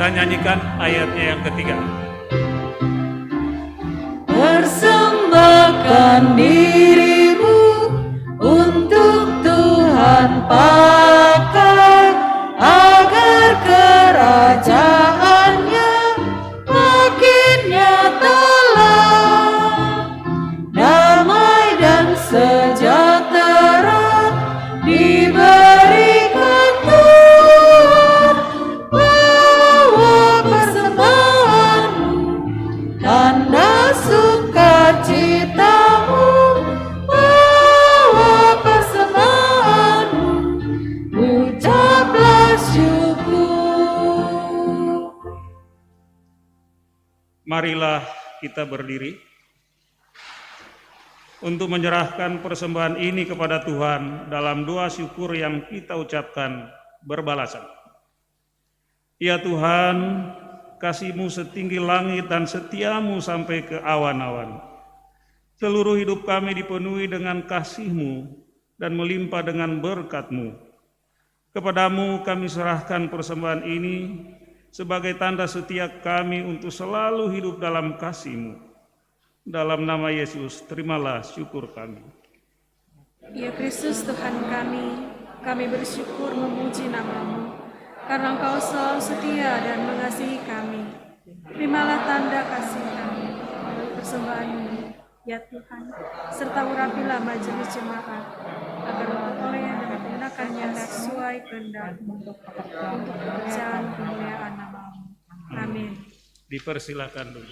Kita nyanyikan ayatnya yang ketiga. Persembahkan dirimu untuk Tuhan pakai, agar kerajaannya makin nyatalah. Damai dan sejahtera diberikan Tuhan. Bawa persembahanmu, tanda sukacitamu. Bawa persembahanmu, ucaplah syukur. Marilah kita berdiri untuk menyerahkan persembahan ini kepada Tuhan dalam doa syukur yang kita ucapkan berbalasan. Ya Tuhan, kasih-Mu setinggi langit dan setia-Mu sampai ke awan-awan. Seluruh hidup kami dipenuhi dengan kasih-Mu dan melimpah dengan berkat-Mu. Kepadamu kami serahkan persembahan ini sebagai tanda setia kami untuk selalu hidup dalam kasih-Mu. Dalam nama Yesus, terimalah syukur kami. Ya Kristus Tuhan kami bersyukur memuji nama-Mu, karena Engkau selalu setia dan mengasihi kami. Terimalah tanda kasih kami melalui persembahan ini, ya Tuhan, serta urapilah majelis jemaat, agar oleh dan menggunakannya sesuai kehendak-Mu untuk pekerjaan kemuliaan nama-Mu. Amin. Dipersilakan dulu.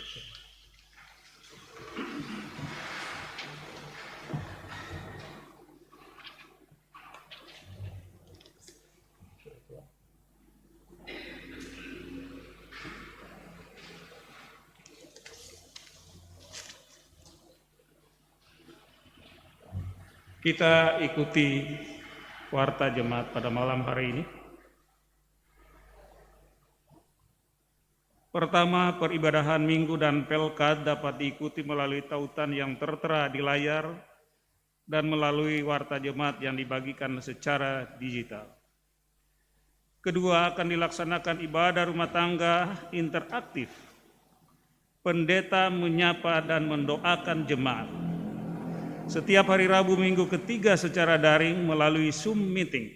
Kita ikuti warta jemaat pada malam hari ini. Pertama, peribadahan Minggu dan Pelkad dapat diikuti melalui tautan yang tertera di layar dan melalui warta jemaat yang dibagikan secara digital. Kedua, akan dilaksanakan ibadah rumah tangga interaktif. Pendeta menyapa dan mendoakan jemaat setiap hari Rabu Minggu ketiga secara daring melalui Zoom meeting.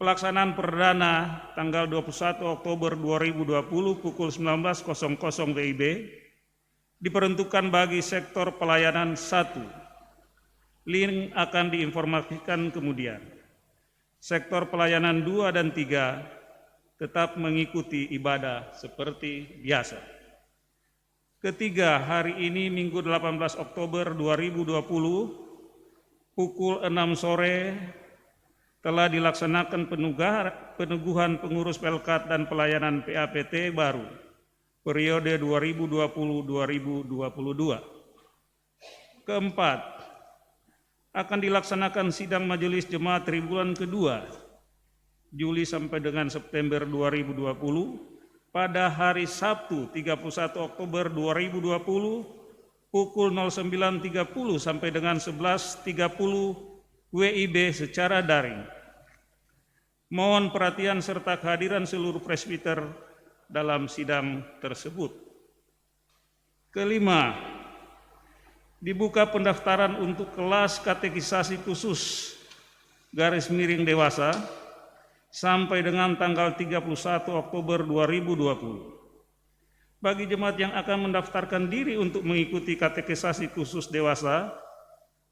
Pelaksanaan perdana tanggal 21 Oktober 2020 pukul 19.00 WIB diperuntukkan bagi sektor pelayanan 1. Link akan diinformasikan kemudian. Sektor pelayanan 2 dan 3 tetap mengikuti ibadah seperti biasa. Ketiga, hari ini Minggu 18 Oktober 2020 pukul 6 sore telah dilaksanakan peneguhan pengurus Pelkat dan pelayanan PAPT baru periode 2020-2022. Keempat, akan dilaksanakan sidang majelis jemaat triwulan kedua Juli sampai dengan September 2020 pada hari Sabtu 31 Oktober 2020 pukul 09.30 sampai dengan 11.30 WIB secara daring. Mohon perhatian serta kehadiran seluruh presbiter dalam sidang tersebut. Kelima, dibuka pendaftaran untuk kelas katekisasi khusus _ dewasa sampai dengan tanggal 31 Oktober 2020. Bagi jemaat yang akan mendaftarkan diri untuk mengikuti katekisasi khusus dewasa,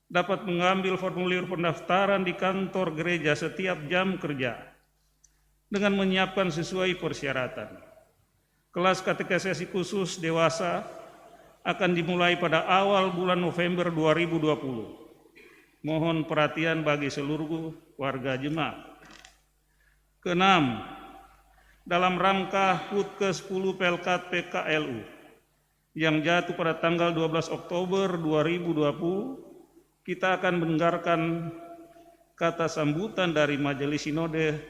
dapat mengambil formulir pendaftaran di kantor gereja setiap jam kerja dengan menyiapkan sesuai persyaratan. Kelas katekisasi khusus dewasa akan dimulai pada awal bulan November 2020. Mohon perhatian bagi seluruh warga jemaat. Keenam, dalam rangka HUT ke-10 Pelkat PKLU yang jatuh pada tanggal 12 Oktober 2020, kita akan mendengarkan kata sambutan dari Majelis Sinode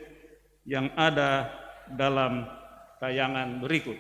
yang ada dalam tayangan berikut.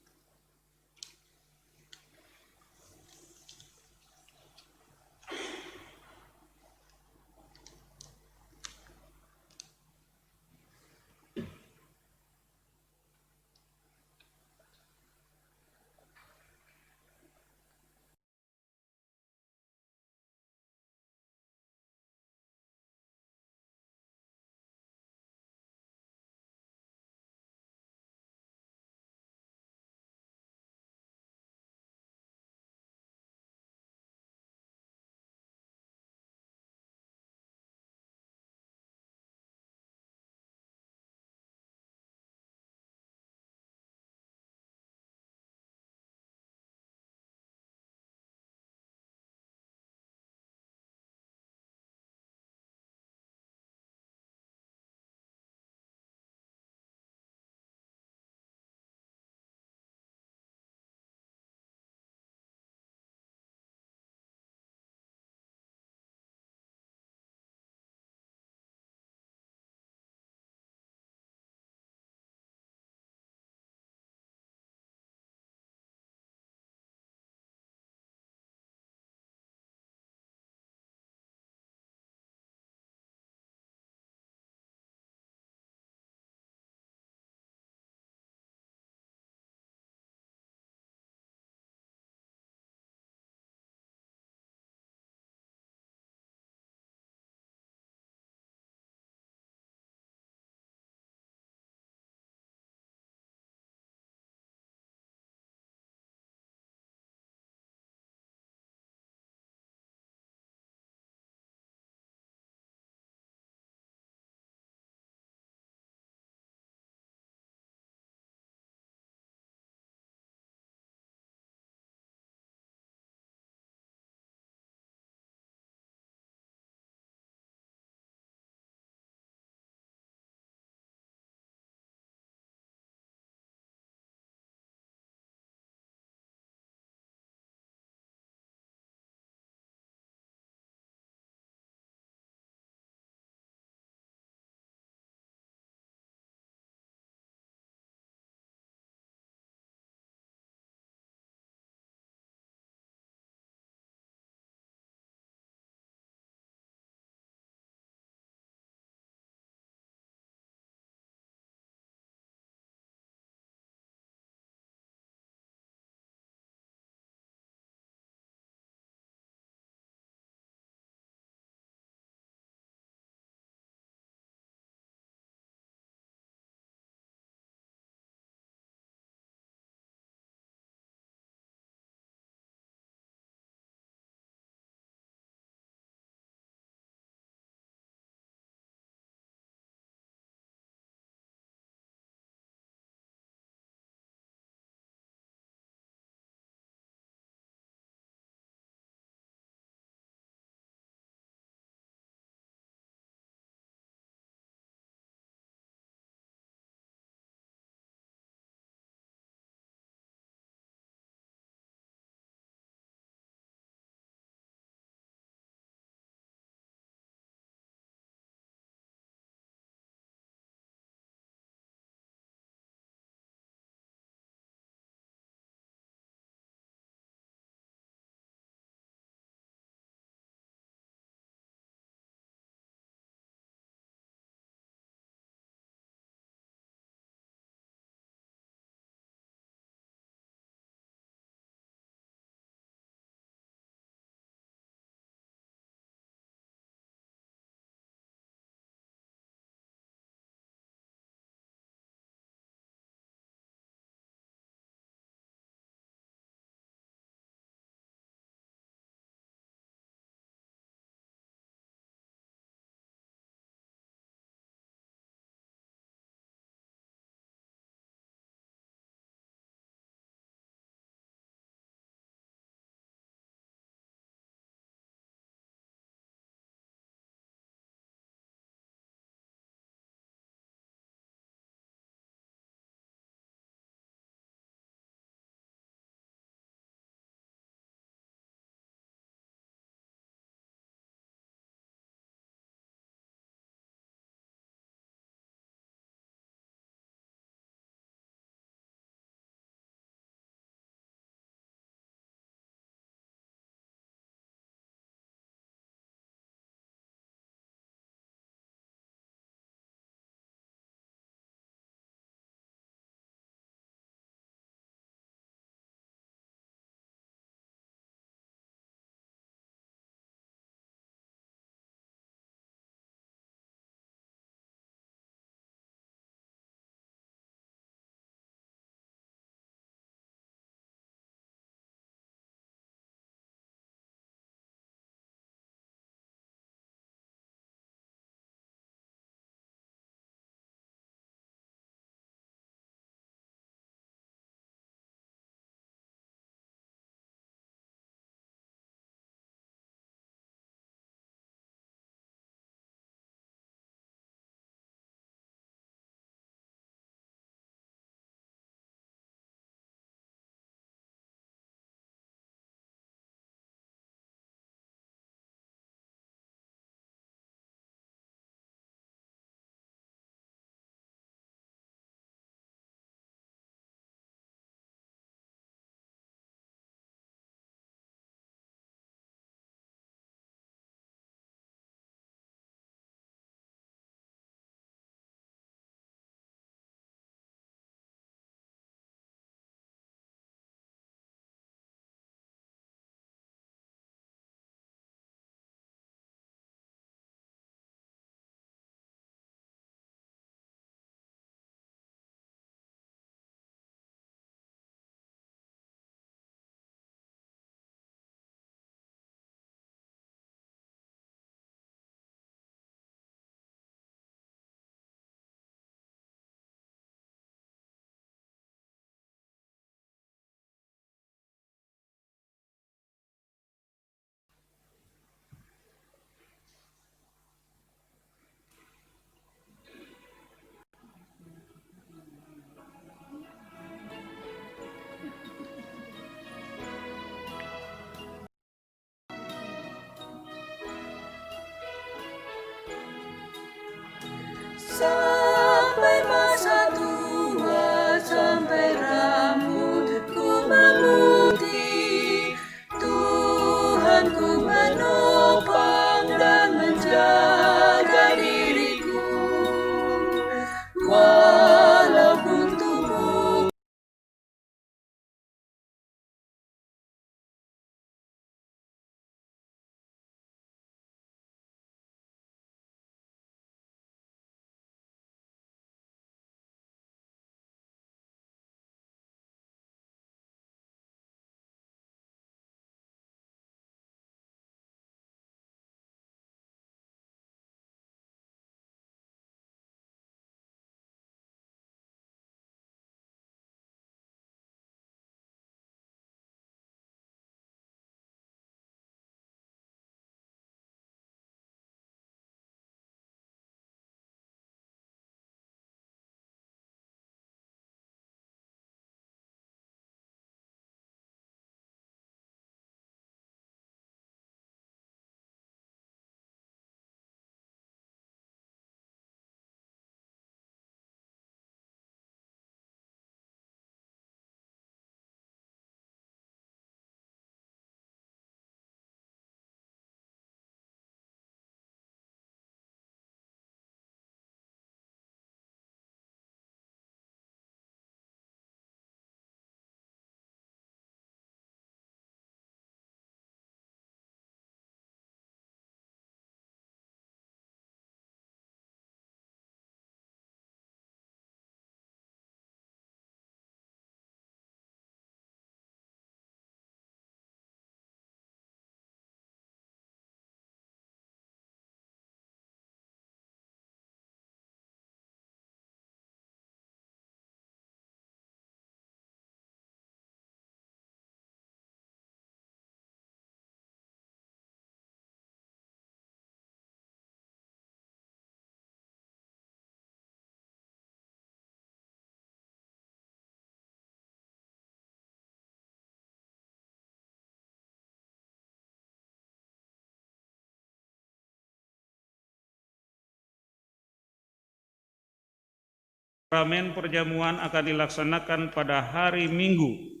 Sakramen perjamuan akan dilaksanakan pada hari Minggu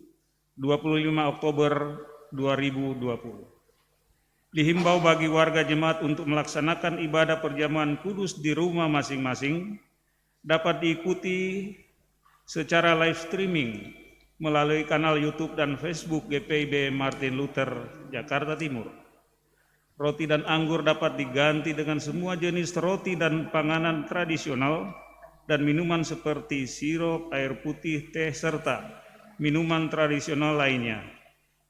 25 Oktober 2020. Dihimbau bagi warga jemaat untuk melaksanakan ibadah perjamuan kudus di rumah masing-masing dapat diikuti secara live streaming melalui kanal YouTube dan Facebook GPIB Martin Luther Jakarta Timur. Roti dan anggur dapat diganti dengan semua jenis roti dan panganan tradisional dan minuman seperti sirup, air putih, teh, serta minuman tradisional lainnya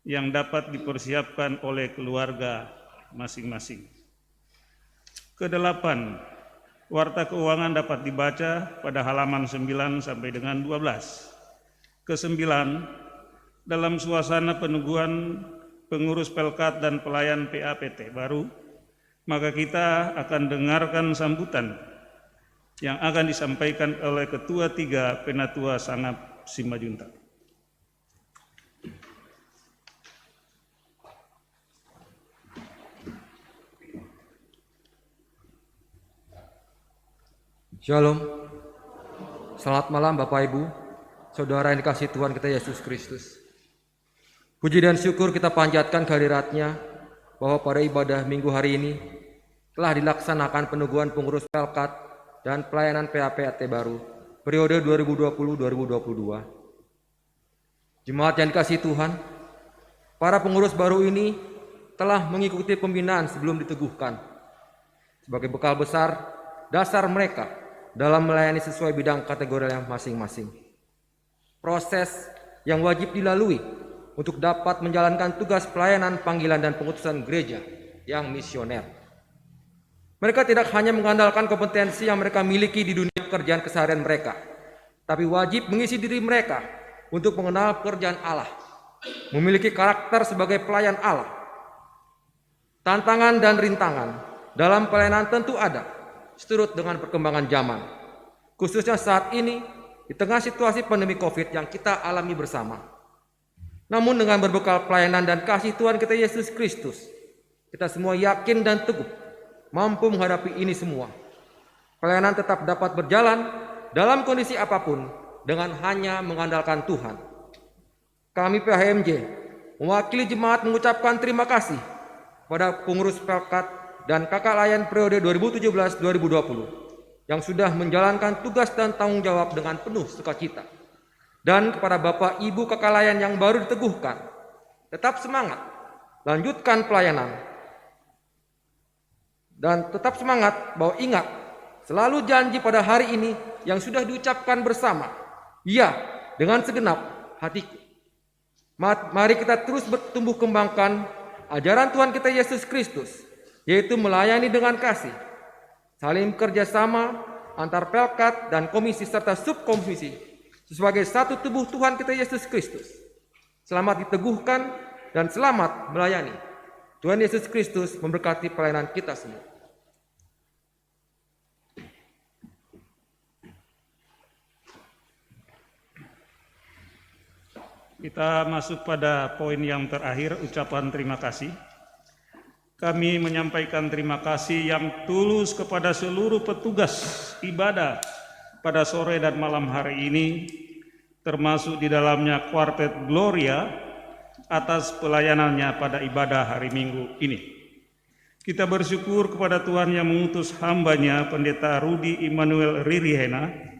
yang dapat dipersiapkan oleh keluarga masing-masing. Kedelapan, warta keuangan dapat dibaca pada halaman 9 sampai dengan 12. Kesembilan, dalam suasana peneguhan pengurus Pelkat dan pelayan PAPT baru, maka kita akan dengarkan sambutan yang akan disampaikan oleh Ketua 3 Penatua Sangap Simajuntak. Shalom. Selamat malam Bapak Ibu, Saudara yang dikasihi Tuhan kita Yesus Kristus. Puji dan syukur kita panjatkan kehadirat-Nya bahwa pada ibadah minggu hari ini telah dilaksanakan peneguhan pengurus Pelkat dan pelayanan PAPT baru periode 2020-2022. Jemaat yang dikasihi Tuhan, para pengurus baru ini telah mengikuti pembinaan sebelum diteguhkan sebagai bekal besar dasar mereka dalam melayani sesuai bidang kategorinya masing-masing. Proses yang wajib dilalui untuk dapat menjalankan tugas pelayanan panggilan dan pengutusan gereja yang misioner. Mereka tidak hanya mengandalkan kompetensi yang mereka miliki di dunia pekerjaan keseharian mereka, tapi wajib mengisi diri mereka untuk mengenal pekerjaan Allah, memiliki karakter sebagai pelayan Allah. Tantangan dan rintangan dalam pelayanan tentu ada, seturut dengan perkembangan zaman, khususnya saat ini di tengah situasi pandemi COVID yang kita alami bersama. Namun dengan berbekal pelayanan dan kasih Tuhan kita Yesus Kristus, kita semua yakin dan teguh mampu menghadapi ini semua. Pelayanan tetap dapat berjalan dalam kondisi apapun dengan hanya mengandalkan Tuhan. Kami PHMJ mewakili jemaat mengucapkan terima kasih pada pengurus Pelkat dan kakak layan periode 2017-2020 yang sudah menjalankan tugas dan tanggung jawab dengan penuh sukacita. Dan kepada Bapak Ibu kakak layan yang baru diteguhkan, tetap semangat, lanjutkan pelayanan. Dan tetap semangat bahwa ingat, selalu janji pada hari ini yang sudah diucapkan bersama. Ya, dengan segenap hatiku. Mari kita terus bertumbuh kembangkan ajaran Tuhan kita Yesus Kristus, yaitu melayani dengan kasih, saling bekerja sama antar Pelkat dan komisi serta subkomisi sebagai satu tubuh Tuhan kita Yesus Kristus. Selamat diteguhkan dan selamat melayani. Tuhan Yesus Kristus memberkati pelayanan kita semua. Kita masuk pada poin yang terakhir, ucapan terima kasih. Kami menyampaikan terima kasih yang tulus kepada seluruh petugas ibadah pada sore dan malam hari ini, termasuk di dalamnya Kuartet Gloria atas pelayanannya pada ibadah hari Minggu ini. Kita bersyukur kepada Tuhan yang mengutus hamba-Nya Pendeta Rudi Immanuel Ririhena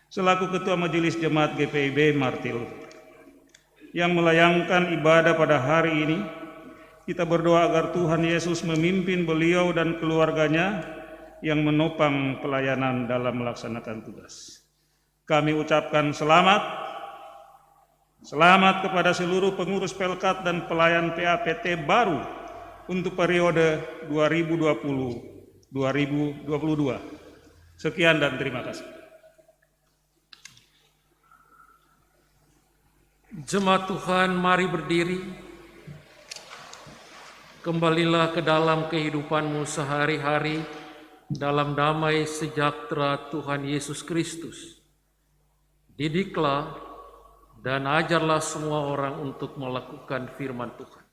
selaku Ketua Majelis Jemaat GPIB Martin yang melayangkan ibadah pada hari ini. Kita berdoa agar Tuhan Yesus memimpin beliau dan keluarganya yang menopang pelayanan dalam melaksanakan tugas. Kami ucapkan selamat kepada seluruh pengurus Pelkat dan pelayan PAPT baru untuk periode 2020-2022. Sekian dan terima kasih. Jemaat Tuhan, mari berdiri. Kembalilah ke dalam kehidupanmu sehari-hari dalam damai sejahtera Tuhan Yesus Kristus. Didiklah dan ajarlah semua orang untuk melakukan firman Tuhan.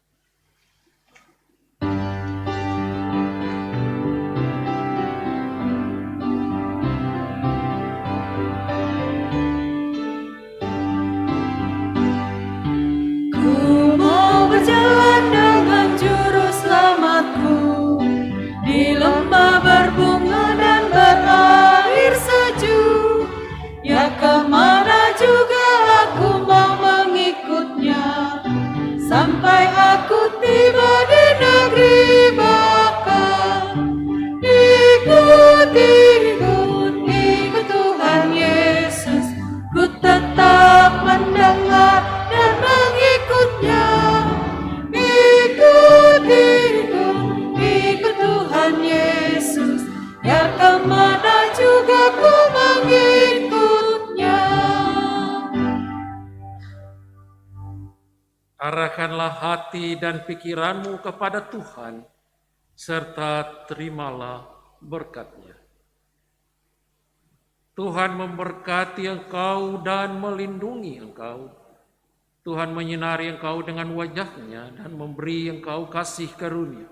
hati dan pikiranmu kepada Tuhan, serta terimalah berkat-Nya. Tuhan memberkati engkau dan melindungi engkau. Tuhan menyinari engkau dengan wajah-Nya dan memberi engkau kasih karunia.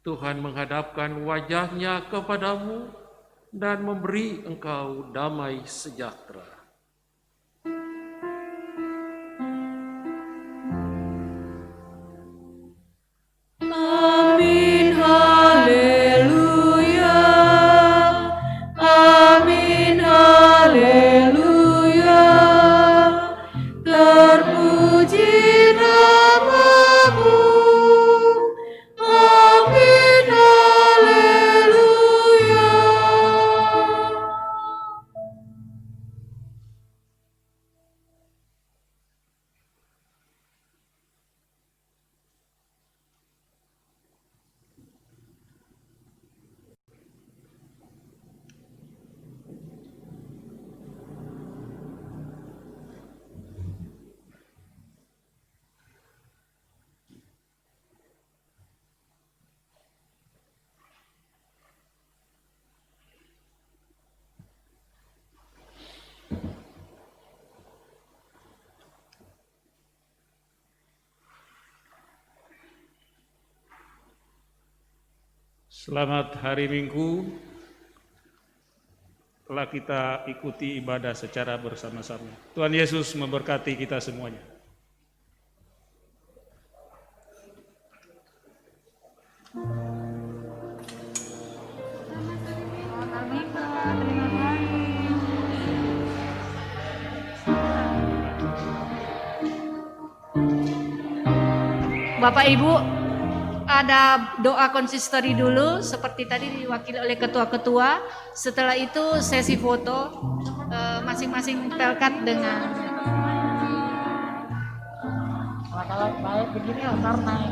Tuhan menghadapkan wajah-Nya kepadamu dan memberi engkau damai sejahtera. Amin, haleluya. Amin, haleluya. Terpuji namamu. Amin, haleluya. Selamat hari Minggu. Telah kita ikuti ibadah secara bersama-sama. Tuhan Yesus memberkati kita semuanya. Bapak Ibu, ada doa konsistori dulu seperti tadi diwakili oleh ketua-ketua. Setelah itu sesi foto masing-masing pelkat dengan Kalau baik begini otor naik.